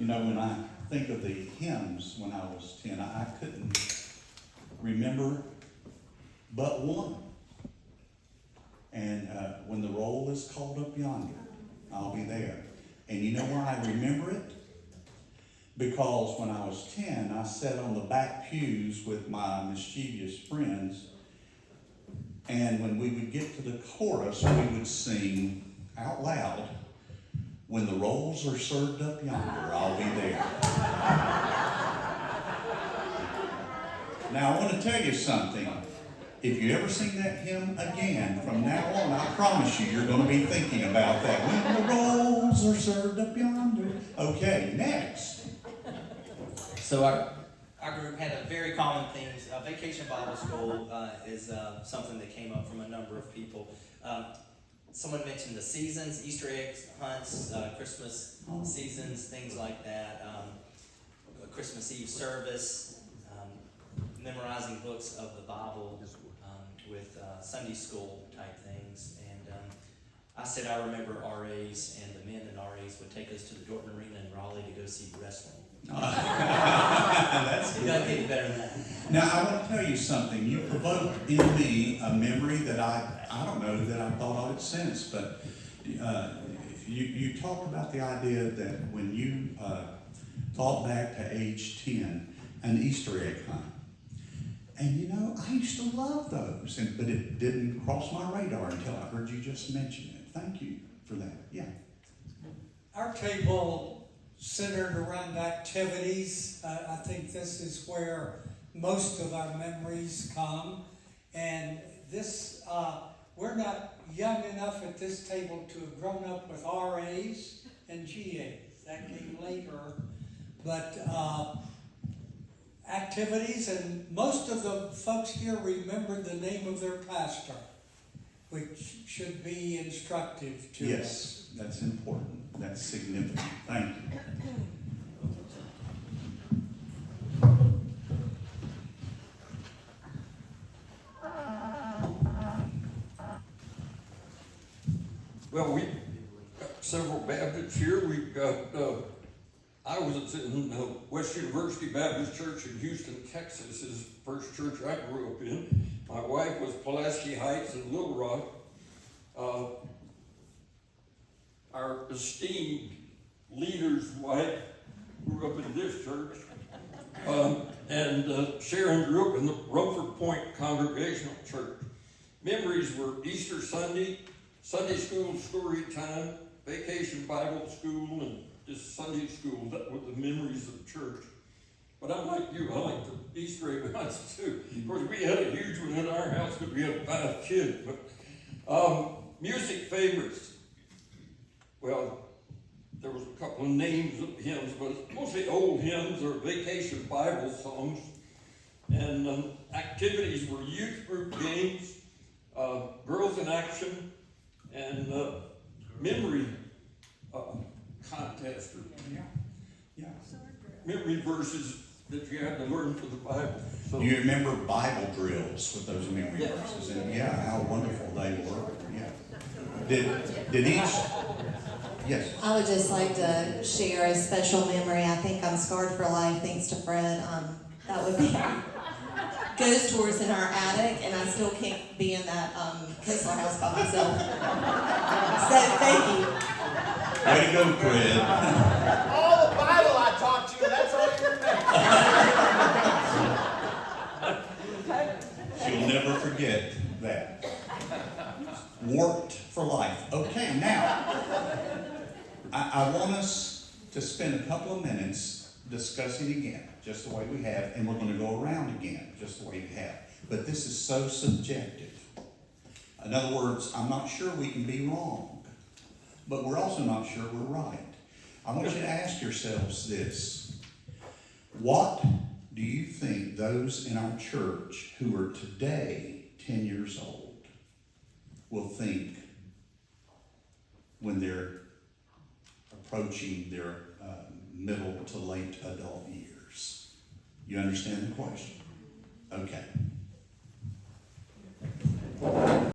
You know, when I think of the hymns when I was 10, I couldn't remember but one. And when the roll is called up yonder, I'll be there. And you know why I remember it? Because when I was 10, I sat on the back pews with my mischievous friends. And when we would get to the chorus, we would sing out loud, "When the rolls are served up yonder, I'll be there." Now, I want to tell you something. If you ever sing that hymn again, from now on, I promise you, you're going to be thinking about that. When the rolls are served up yonder. Okay, next. So our group had a very common theme. Vacation Bible School is something that came up from a number of people. Someone mentioned the seasons, Easter eggs hunts, Christmas seasons, things like that. Christmas Eve service, memorizing books of the Bible with Sunday school type things. And I said I remember RAs, and the men in RAs would take us to the Jordan Arena in Raleigh to go see wrestling. That's You gotta get better than that. Now, I want to tell you something. You provoked in me a memory that I don't know that I thought of it since, but you talked about the idea that when you thought back to age 10, an Easter egg hunt. And you know, I used to love those, but it didn't cross my radar until I heard you just mention it. Thank you for that. Yeah. Our table centered around activities. I think this is where most of our memories come. And this, we're not young enough at this table to have grown up with RAs and GAs. That came later. But activities, and most of the folks here remember the name of their pastor, which should be instructive to us. Yes, that's important. That's significant. Thank you. Well, we've got several Baptists here. We've got, I was in West University Baptist Church in Houston, Texas, is the first church I grew up in. My wife was Pulaski Heights in Little Rock. Our esteemed leader's wife grew up in this church. And Sharon grew up in the Rumford Point Congregational Church. Memories were Easter Sunday, Sunday school story time, vacation Bible school, and just Sunday school. That were the memories of church. But I'm like you, I like the Easter egg hunts too. Of course, we had a huge one in our house because we had 5 kids. But music favorites. Well, there was a couple of names of hymns, but it's mostly old hymns or vacation Bible songs. And activities were youth group games, girls in action, and memory contest, or memory verses that you had to learn for the Bible. So, You remember Bible drills with those memory verses, and yeah, how wonderful they were. Yeah. Did each? Yes. I would just like to share a special memory. I think I'm scarred for life thanks to Fred. That would be ghost tours in our attic, and I still can't be in that Kessler house by myself. So thank you. Way to go, Fred. All the Bible I taught you, that's all you remember. She'll never forget that. Warped for life. Okay, now, I want us to spend a couple of minutes discussing again, just the way we have, and we're going to go around again, just the way we have. But this is so subjective. In other words, I'm not sure we can be wrong, but we're also not sure we're right. I want you to ask yourselves this. What do you think those in our church who are today 10 years old will think when they're approaching their middle to late adult years? You understand the question? Okay.